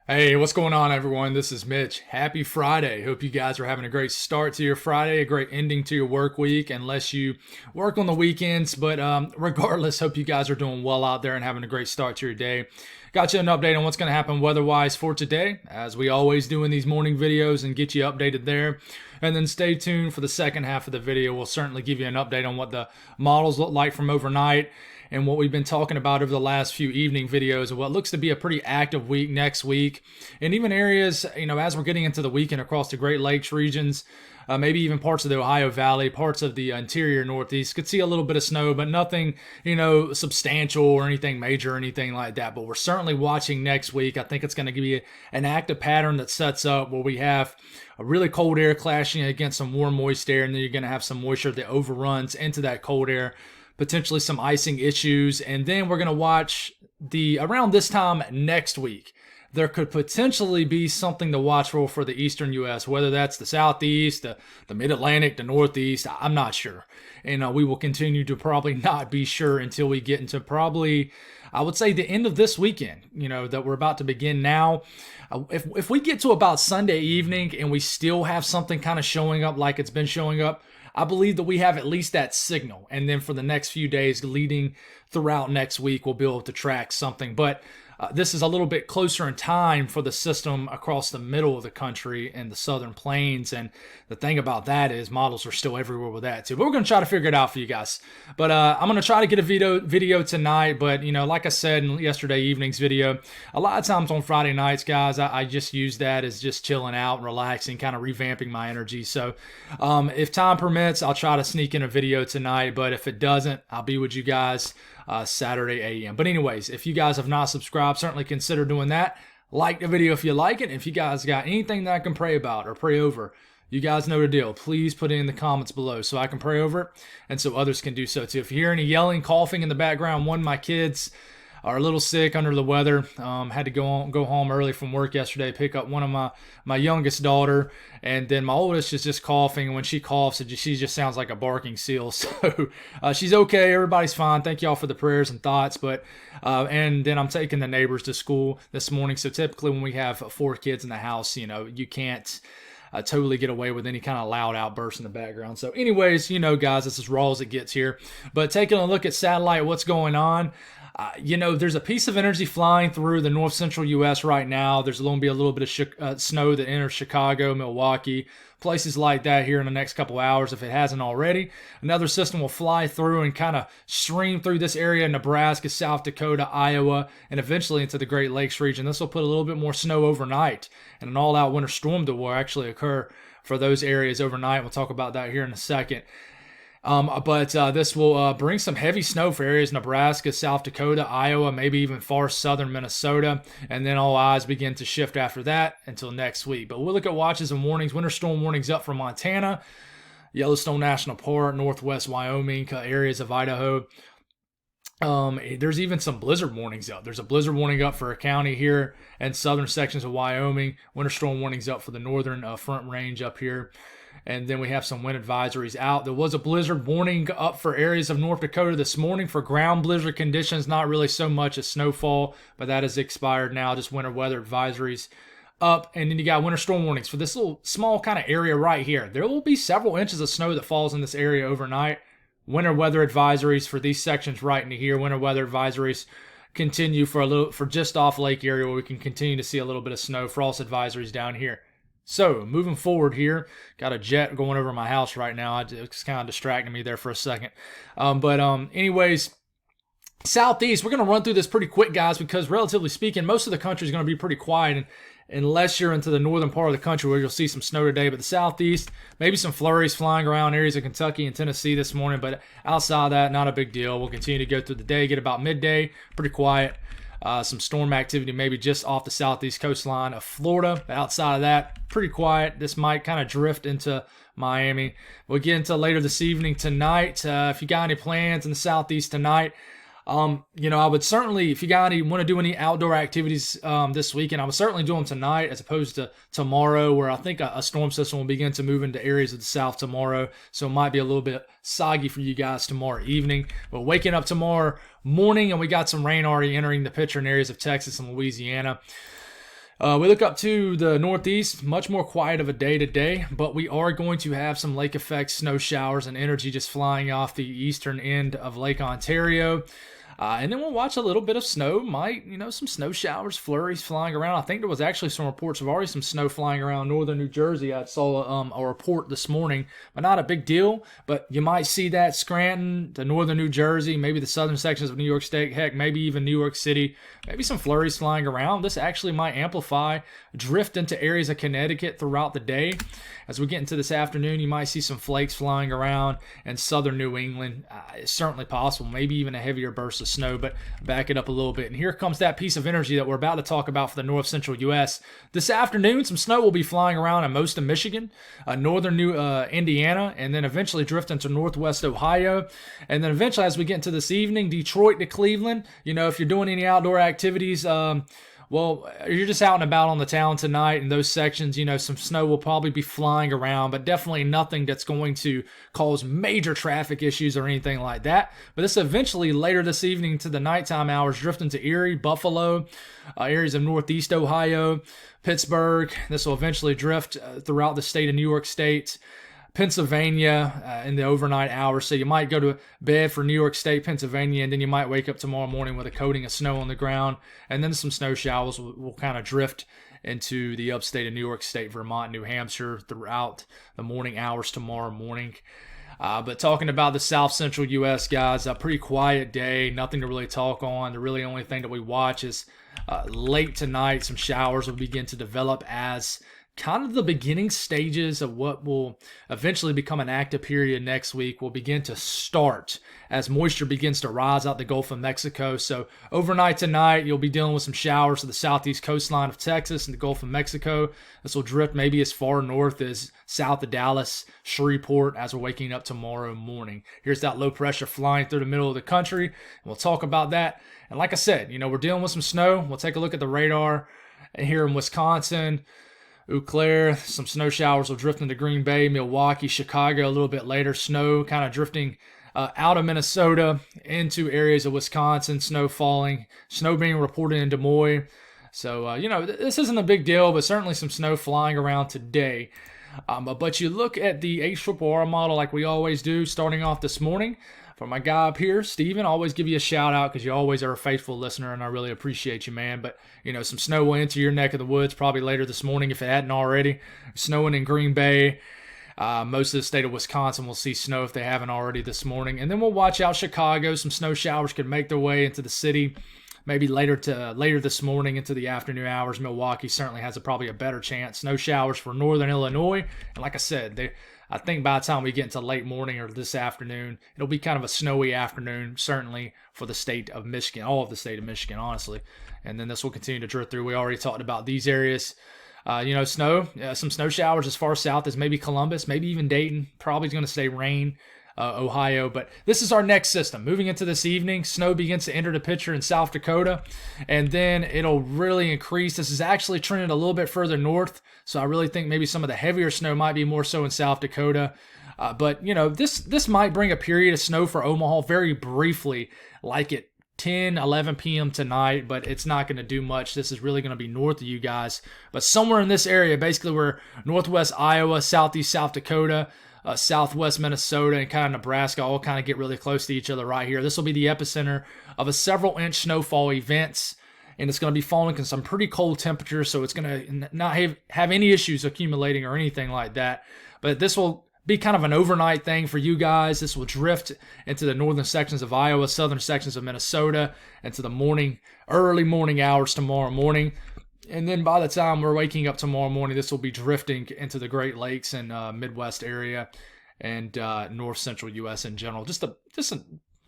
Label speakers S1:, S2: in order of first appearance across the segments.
S1: Hey, what's going on, everyone? This is Mitch. Happy Friday. Hope you guys are having a great start to your Friday, a great ending to your work week, unless you work on the weekends. But regardless, hope you guys are doing well out there and having a great start to your day. Got you an update on what's going to happen weather-wise for today, as we always do in these morning videos, and get you updated there. And then stay tuned for the second half of the video. We'll certainly give you an update on what the models look like from overnight and what we've been talking about over the last few evening videos of what looks to be a pretty active week next week. And even areas, as we're getting into the weekend across the Great Lakes regions, maybe even parts of the Ohio Valley, parts of the interior Northeast could see a little bit of snow, but nothing, substantial or anything major or anything like that. But we're certainly watching next week. I think it's going to be an active pattern that sets up where we have a really cold air clashing against some warm, moist air, and then you're going to have some moisture that overruns into that cold air, potentially some icing issues. And then we're going to watch around this time next week, there could potentially be something to watch for the eastern U.S., whether that's the southeast, the mid-Atlantic, the northeast. I'm not sure. And we will continue to probably not be sure until we get into probably, I would say, the end of this weekend, that we're about to begin now. If we get to about Sunday evening and we still have something kind of showing up like it's been showing up, I believe that we have at least that signal. And then for the next few days leading throughout next week, we'll be able to track something. But this is a little bit closer in time for the system across the middle of the country and the southern plains. And the thing about that is models are still everywhere with that too. But we're going to try to figure it out for you guys. But I'm going to try to get a video tonight. But, like I said in yesterday evening's video, a lot of times on Friday nights, guys, I just use that as just chilling out and relaxing, kind of revamping my energy. So if time permits, I'll try to sneak in a video tonight. But if it doesn't, I'll be with you guys Saturday a.m. But anyways, if you guys have not subscribed, certainly consider doing that. Like the video if you like it. If you guys got anything that I can pray about or pray over, you guys know the deal. Please put it in the comments below so I can pray over it and so others can do so too. If you hear any yelling, coughing in the background, one of my kids are a little sick, under the weather. Had to go home early from work yesterday, pick up one of my youngest daughter, and then my oldest is just coughing. And when she coughs, she just sounds like a barking seal. So she's okay. Everybody's fine. Thank y'all for the prayers and thoughts. But and then I'm taking the neighbors to school this morning. So typically when we have 4 kids in the house, you can't totally get away with any kind of loud outburst in the background. So anyways, guys, it's as raw as it gets here. But taking a look at satellite, what's going on? There's a piece of energy flying through the north central U.S. right now. There's going to be a little bit of snow that enters Chicago, Milwaukee, places like that here in the next couple hours if it hasn't already. Another system will fly through and kind of stream through this area, Nebraska, South Dakota, Iowa, and eventually into the Great Lakes region. This will put a little bit more snow overnight, and an all-out winter storm that will actually occur for those areas overnight. We'll talk about that here in a second. But this will bring some heavy snow for areas Nebraska, South Dakota, Iowa, maybe even far southern Minnesota. And then all eyes begin to shift after that until next week. But we'll look at watches and warnings. Winter storm warnings up for Montana, Yellowstone National Park, northwest Wyoming, areas of Idaho. There's even some blizzard warnings up. There's a blizzard warning up for a county here and southern sections of Wyoming. Winter storm warnings up for the northern front range up here. And then we have some wind advisories out. There was a blizzard warning up for areas of North Dakota this morning for ground blizzard conditions, not really so much as snowfall, but that has expired now. Just winter weather advisories up. And then you got winter storm warnings for this little small kind of area right here. There will be several inches of snow that falls in this area overnight. Winter weather advisories for these sections right into here. Winter weather advisories continue for just off Lake Erie, where we can continue to see a little bit of snow. Frost advisories down here. So, moving forward here, got a jet going over my house right now. It's kind of distracting me there for a second. Anyways, Southeast, we're going to run through this pretty quick, guys, because relatively speaking, most of the country is going to be pretty quiet, and unless you're into the northern part of the country where you'll see some snow today. But the Southeast, maybe some flurries flying around areas of Kentucky and Tennessee this morning, but outside of that, not a big deal. We'll continue to go through the day, get about midday, pretty quiet. Some storm activity maybe just off the southeast coastline of Florida. But outside of that, pretty quiet. This might kind of drift into Miami. We'll get into later this evening tonight. If you got any plans in the southeast tonight, I would certainly, if you want to do any outdoor activities this weekend, I would certainly do them tonight as opposed to tomorrow, where I think a storm system will begin to move into areas of the south tomorrow. So it might be a little bit soggy for you guys tomorrow evening. But waking up tomorrow morning, and we got some rain already entering the picture in areas of Texas and Louisiana. We look up to the northeast, much more quiet of a day today, but we are going to have some lake effect snow showers and energy just flying off the eastern end of Lake Ontario. And then we'll watch a little bit of snow, some snow showers, flurries flying around. I think there was actually some reports of already some snow flying around northern New Jersey. I saw a report this morning, but not a big deal. But you might see that Scranton to northern New Jersey, maybe the southern sections of New York State, heck, maybe even New York City, maybe some flurries flying around. This actually might amplify, drift into areas of Connecticut throughout the day. As we get into this afternoon, you might see some flakes flying around in southern New England. It's certainly possible, maybe even a heavier burst of snow, but back it up a little bit. And here comes that piece of energy that we're about to talk about for the north central U.S. This afternoon, some snow will be flying around in most of Michigan, northern Indiana, and then eventually drift into northwest Ohio. And then eventually, as we get into this evening, Detroit to Cleveland. If you're doing any outdoor activities, well, you're just out and about on the town tonight in those sections, some snow will probably be flying around, but definitely nothing that's going to cause major traffic issues or anything like that. But this eventually later this evening to the nighttime hours drift into Erie, Buffalo, areas of northeast Ohio, Pittsburgh. This will eventually drift throughout the state of New York State, Pennsylvania in the overnight hours. So you might go to bed for New York State, Pennsylvania, and then you might wake up tomorrow morning with a coating of snow on the ground. And then some snow showers will kind of drift into the upstate of New York State, Vermont, New Hampshire throughout the morning hours tomorrow morning. But talking about the south central U.S., guys, a pretty quiet day, nothing to really talk on. The really only thing that we watch is late tonight, some showers will begin to develop as kind of the beginning stages of what will eventually become an active period next week will begin to start as moisture begins to rise out the Gulf of Mexico. So overnight tonight, you'll be dealing with some showers to the southeast coastline of Texas and the Gulf of Mexico. This will drift maybe as far north as south of Dallas, Shreveport as we're waking up tomorrow morning. Here's that low pressure flying through the middle of the country. And we'll talk about that. And like I said, we're dealing with some snow. We'll take a look at the radar here in Wisconsin. Eau Claire, some snow showers will drift into Green Bay, Milwaukee, Chicago a little bit later. Snow kind of drifting out of Minnesota into areas of Wisconsin, snow falling, snow being reported in Des Moines. So, this isn't a big deal, but certainly some snow flying around today. But you look at the HRRR model like we always do, starting off this morning. For my guy up here, Steven, I always give you a shout out because you always are a faithful listener and I really appreciate you, man. But, some snow will enter your neck of the woods probably later this morning if it hadn't already. Snowing in Green Bay. Most of the state of Wisconsin will see snow if they haven't already this morning. And then we'll watch out Chicago. Some snow showers could make their way into the city maybe later this morning into the afternoon hours. Milwaukee certainly has probably a better chance. Snow showers for northern Illinois. And like I said, I think by the time we get into late morning or this afternoon, it'll be kind of a snowy afternoon, certainly for the state of Michigan, all of the state of Michigan, honestly. And then this will continue to drift through. We already talked about these areas. Snow, some snow showers as far south as maybe Columbus, maybe even Dayton. Probably going to stay rain, Ohio. But this is our next system. Moving into this evening, snow begins to enter the picture in South Dakota, and then it'll really increase. This is actually trending a little bit further north, so I really think maybe some of the heavier snow might be more so in South Dakota. But this might bring a period of snow for Omaha very briefly, like at 10, 11 p.m. tonight, but it's not going to do much. This is really going to be north of you guys. But somewhere in this area, basically where northwest Iowa, southeast South Dakota, southwest Minnesota, and kind of Nebraska all kind of get really close to each other right here. This will be the epicenter of a several-inch snowfall events, and it's going to be falling in some pretty cold temperatures, so it's going to not have any issues accumulating or anything like that. But this will be kind of an overnight thing for you guys. This will drift into the northern sections of Iowa, southern sections of Minnesota, into the early morning hours tomorrow morning. And then by the time we're waking up tomorrow morning, this will be drifting into the Great Lakes and Midwest area and north central U.S. in general. Just a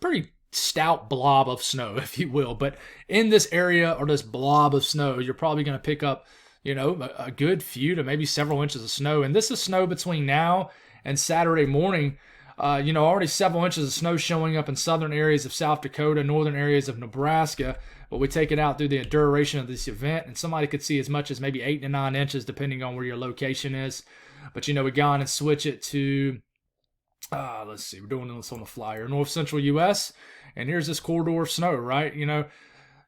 S1: pretty stout blob of snow, if you will. But in this area or this blob of snow, you're probably going to pick up, a good few to maybe several inches of snow. And this is snow between now and Saturday morning. Already several inches of snow showing up in southern areas of South Dakota, northern areas of Nebraska. But we take it out through the duration of this event, and somebody could see as much as maybe 8 to 9 inches, depending on where your location is. But, we go on and switch it to, let's see, we're doing this on the flyer, north central U.S., and here's this corridor of snow, right?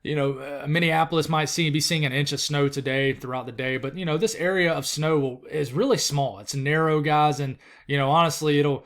S1: Minneapolis might be seeing an inch of snow today throughout the day, but this area of snow is really small. It's narrow, guys, and honestly, it'll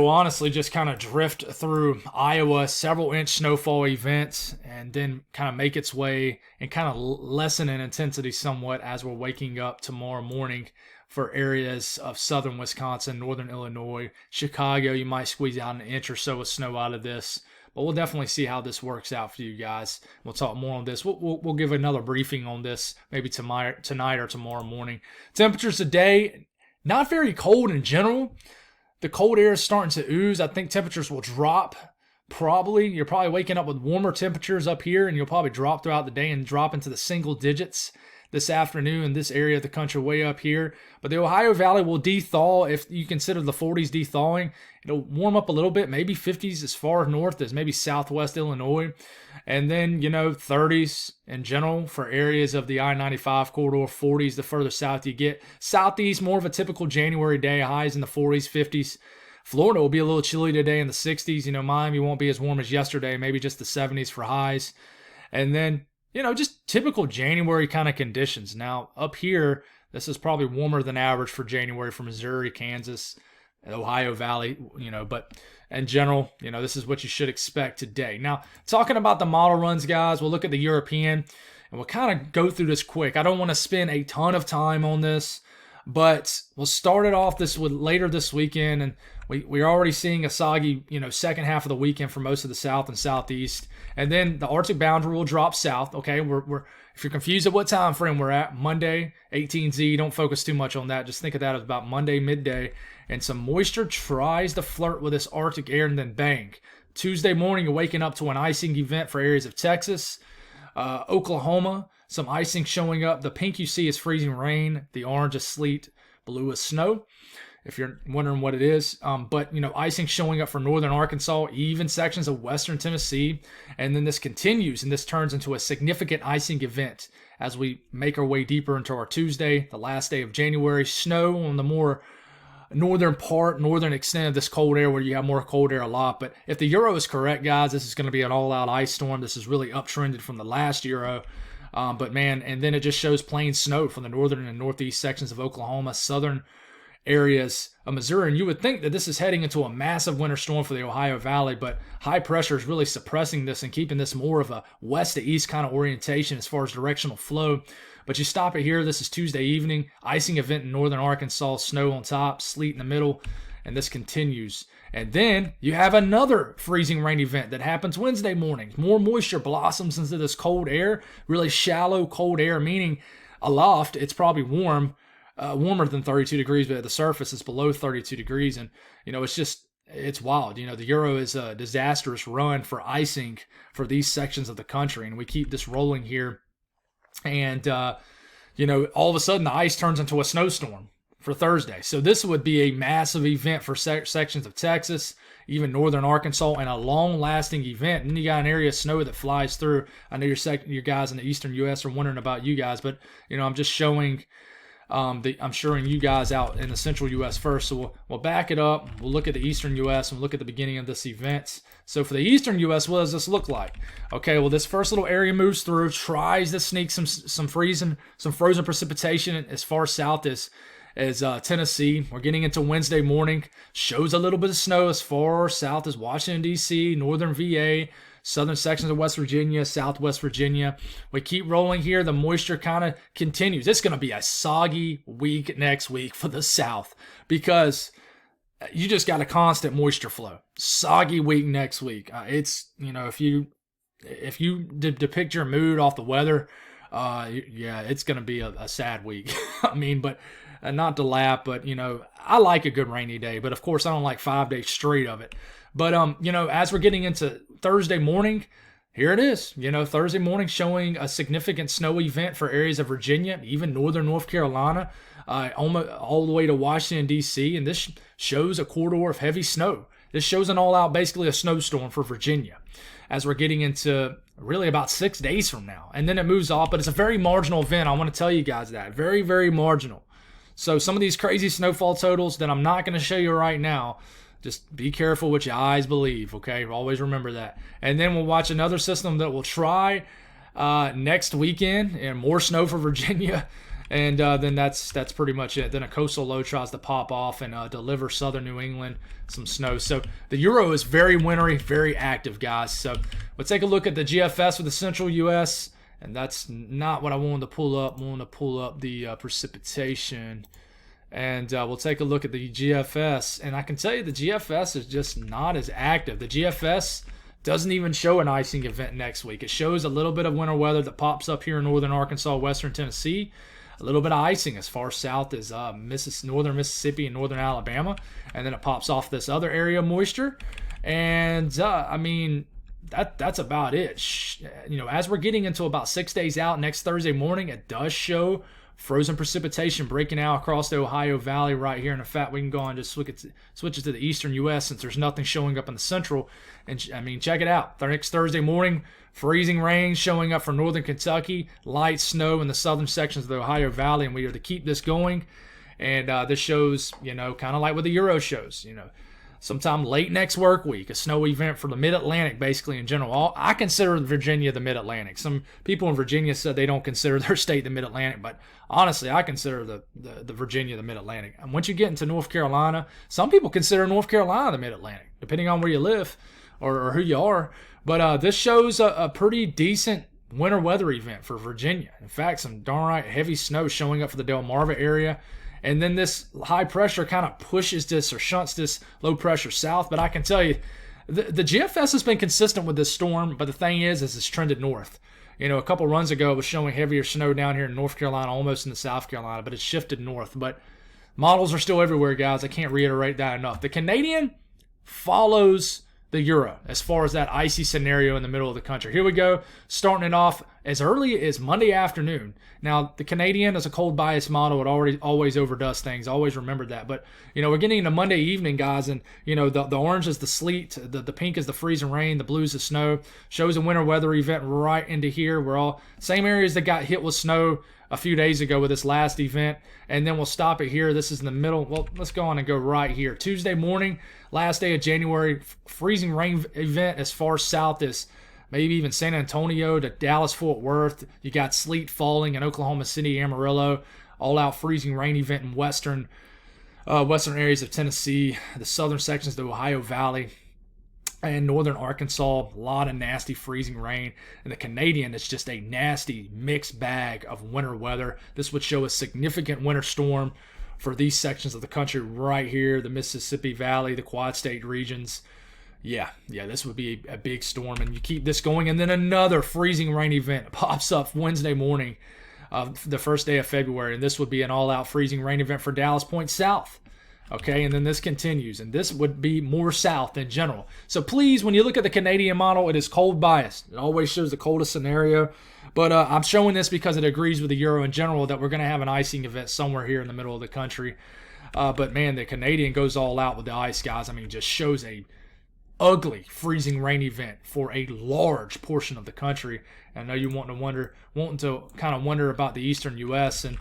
S1: honestly just kind of drift through Iowa, several inch snowfall events, and then kind of make its way and kind of lessen in intensity somewhat as we're waking up tomorrow morning for areas of southern Wisconsin, northern Illinois, Chicago. You might squeeze out an inch or so of snow out of this. But we'll definitely see how this works out for you guys. We'll talk more on this. We'll give another briefing on this maybe tonight or tomorrow morning. Temperatures today, not very cold in general. The cold air is starting to ooze. I think temperatures will drop. You're probably waking up with warmer temperatures up here, and you'll probably drop throughout the day and drop into the single digits this afternoon in this area of the country way up here. But the Ohio Valley will de-thaw. If you consider the 40s de-thawing, it'll warm up a little bit, maybe 50s as far north as maybe southwest Illinois. And then, 30s in general for areas of the I-95 corridor, 40s the further south you get. Southeast, more of a typical January day, highs in the 40s, 50s. Florida will be a little chilly today in the 60s. Miami won't be as warm as yesterday, maybe just the 70s for highs. And then, just typical January kind of conditions. Now, up here, this is probably warmer than average for January for Missouri, Kansas, Ohio Valley, but in general, this is what you should expect today. Now, talking about the model runs, guys, we'll look at the European, and we'll kind of go through this quick. I don't want to spend a ton of time on this, but we'll start it off later this weekend, and we're already seeing a soggy, second half of the weekend for most of the South and Southeast. And then the Arctic boundary will drop south. Okay, if you're confused at what time frame we're at, Monday, 18Z, don't focus too much on that. Just think of that as about Monday midday. And some moisture tries to flirt with this Arctic air, and then bang. Tuesday morning, you're waking up to an icing event for areas of Texas, Oklahoma, some icing showing up. The pink you see is freezing rain. The orange is sleet. Blue is snow, if you're wondering what it is. But icing showing up for northern Arkansas, even sections of western Tennessee. And then this continues, and this turns into a significant icing event as we make our way deeper into our Tuesday, the last day of January. Snow on the more northern extent of this cold air, where you have more cold air a lot. But if the Euro is correct, guys, this is going to be an all-out ice storm. This is really uptrended from the last Euro. But man, and then it just shows plain snow from the northern and northeast sections of Oklahoma, southern areas of Missouri. And you would think that this is heading into a massive winter storm for the Ohio Valley, but high pressure is really suppressing this and keeping this more of a west to east kind of orientation as far as directional flow. But you stop it here. This is Tuesday evening. Icing event in northern Arkansas, snow on top, sleet in the middle, and this continues. And then you have another freezing rain event that happens Wednesday morning. More moisture blossoms into this cold air, really shallow cold air, meaning aloft it's probably warmer than 32 degrees, but at the surface it's below 32 degrees. And, it's wild. The Euro is a disastrous run for icing for these sections of the country. And we keep this rolling here. And, all of a sudden the ice turns into a snowstorm for Thursday. So this would be a massive event for sections of Texas, even northern Arkansas, and a long-lasting event. And then you got an area of snow that flies through. I know your guys in the eastern U.S. are wondering about you guys, but, I'm just showing I'm showing you guys out in the central U.S. first. So we'll back it up. We'll look at the eastern U.S. and we'll look at the beginning of this event. So for the eastern U.S., what does this look like? Okay, well, this first little area moves through, tries to sneak some frozen precipitation as far south as Tennessee. We're getting into Wednesday morning. Shows a little bit of snow as far south as Washington, D.C., northern VA, southern sections of West Virginia, southwest Virginia. We keep rolling here. The moisture kind of continues. It's going to be a soggy week next week for the South because you just got a constant moisture flow. Soggy week next week. It's, if you depict your mood off the weather, it's going to be a sad week. But not to laugh, but, I like a good rainy day, but of course I don't like 5 days straight of it. But, as we're getting into Thursday morning, here it is. Thursday morning showing a significant snow event for areas of Virginia, even northern North Carolina, all the way to Washington, D.C., and this shows a corridor of heavy snow. This shows an all-out, basically a snowstorm for Virginia as we're getting into really about 6 days from now. And then it moves off, but it's a very marginal event. I want to tell you guys that. Very, very marginal. So some of these crazy snowfall totals that I'm not going to show you right now, Just be careful what your eyes believe, okay? Always remember that. And then we'll watch another system that we'll try next weekend, and more snow for Virginia. And then that's pretty much it. Then a coastal low tries to pop off and deliver southern New England some snow. So the Euro is very wintry, very active, guys. So we'll take a look at the GFS for the central U.S., and that's not what I wanted to pull up. I wanted to pull up the precipitation. And we'll take a look at the GFS. And I can tell you the GFS is just not as active. The GFS doesn't even show an icing event next week. It shows a little bit of winter weather that pops up here in northern Arkansas, western Tennessee. A little bit of icing as far south as northern Mississippi and northern Alabama. And then it pops off this other area of moisture. And, I mean, that's about it. You know, as we're getting into about 6 days out, next Thursday morning, it does show frozen precipitation breaking out across the Ohio Valley right here. And in fact, we can go on and just switch it to the eastern U.S. since there's nothing showing up in the central. And I mean, check it out. Next Thursday morning, freezing rain showing up for northern Kentucky, light snow in the southern sections of the Ohio Valley, and we are to keep this going. And this shows, you know, kind of like what the Euro shows, you know, sometime late next work week, a snow event for the Mid-Atlantic, basically in general. I consider Virginia the Mid-Atlantic. Some people in Virginia said they don't consider their state the Mid-Atlantic, but honestly, I consider the Virginia the Mid-Atlantic. And once you get into North Carolina, some people consider North Carolina the Mid-Atlantic, depending on where you live or who you are. But this shows a pretty decent winter weather event for Virginia. In fact, some darn right heavy snow showing up for the Delmarva area. And then this high pressure kind of pushes this or shunts this low pressure south. But I can tell you, the GFS has been consistent with this storm. But the thing is it's trended north. You know, a couple runs ago it was showing heavier snow down here in North Carolina, almost into South Carolina. But it's shifted north. But models are still everywhere, guys. I can't reiterate that enough. The Canadian follows the Euro as far as that icy scenario in the middle of the country. Here we go, starting it off as early as Monday afternoon. Now, the Canadian is a cold bias model. It always overdoes things. Always remember that. But, you know, we're getting into Monday evening, guys, and, you know, the orange is the sleet, the pink is the freezing rain, the blue is the snow. Shows a winter weather event right into here. We're all same areas that got hit with snow a few days ago with this last event, and then we'll stop it here. This is in the middle. Well, let's go on and go right here. Tuesday morning, last day of January, freezing rain event as far south as maybe even San Antonio to Dallas-Fort Worth. You got sleet falling in Oklahoma City, Amarillo, all-out freezing rain event in western areas of Tennessee, the southern sections of the Ohio Valley, and northern Arkansas. A lot of nasty freezing rain. And the Canadian is just a nasty mixed bag of winter weather. This would show a significant winter storm for these sections of the country right here, the Mississippi Valley, the Quad State regions. Yeah, this would be a big storm. And you keep this going, and then another freezing rain event pops up Wednesday morning, the first day of February. And this would be an all-out freezing rain event for Dallas Point South. Okay, and then this continues, and this would be more south in general. So please, when you look at the Canadian model, it is cold biased. It always shows the coldest scenario. But I'm showing this because it agrees with the Euro in general that we're going to have an icing event somewhere here in the middle of the country. But man, the Canadian goes all out with the ice, guys. I mean, just shows a ugly freezing rain event for a large portion of the country. And I know you wanting to kind of wonder about the eastern U.S. and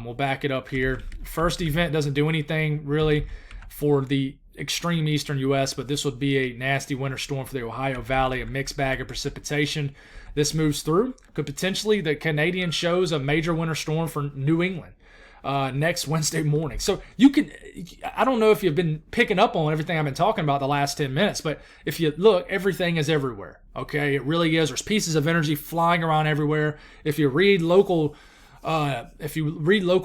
S1: we'll back it up here. First event doesn't do anything really for the extreme eastern U.S., but this would be a nasty winter storm for the Ohio Valley, a mixed bag of precipitation. This moves through. Could potentially, the Canadian shows a major winter storm for New England next Wednesday morning. So you can, I don't know if you've been picking up on everything I've been talking about the last 10 minutes, but if you look, everything is everywhere. Okay, it really is. There's pieces of energy flying around everywhere. If you read local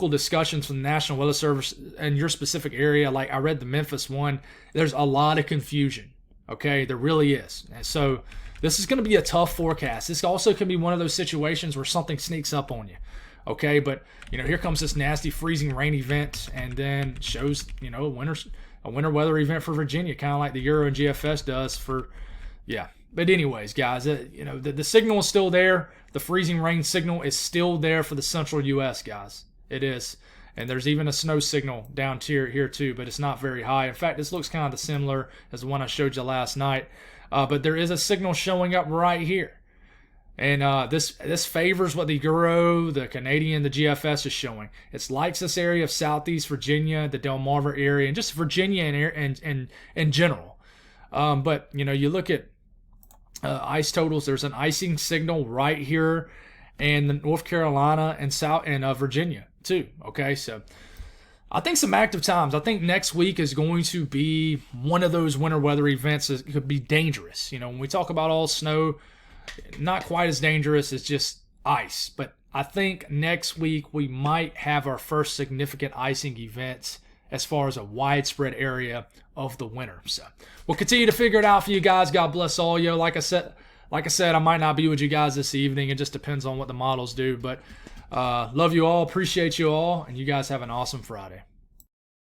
S1: discussions from the National Weather Service in your specific area, like I read the Memphis one, there's a lot of confusion. Okay, there really is. And so this is going to be a tough forecast. This also can be one of those situations where something sneaks up on you. Okay, but here comes this nasty freezing rain event, and then shows a winter weather event for Virginia, kind of like the Euro and GFS does for. But anyways, guys, the signal is still there. The freezing rain signal is still there for the central U.S., guys. It is. And there's even a snow signal down here too, but it's not very high. In fact, this looks kind of similar as the one I showed you last night. But there is a signal showing up right here. And this favors what the Euro, the Canadian, the GFS is showing. It likes this area of Southeast Virginia, the Delmarva area, and just Virginia and in general. But you look at ice totals. There's an icing signal right here, in North Carolina and Virginia too. Okay, so I think some active times. I think next week is going to be one of those winter weather events that could be dangerous. When we talk about all snow, not quite as dangerous as just ice. But I think next week we might have our first significant icing events as far as a widespread area of the winter. So we'll continue to figure it out for you guys. God bless all you. Like I said, I might not be with you guys this evening. It just depends on what the models do. But love you all. Appreciate you all. And you guys have an awesome Friday.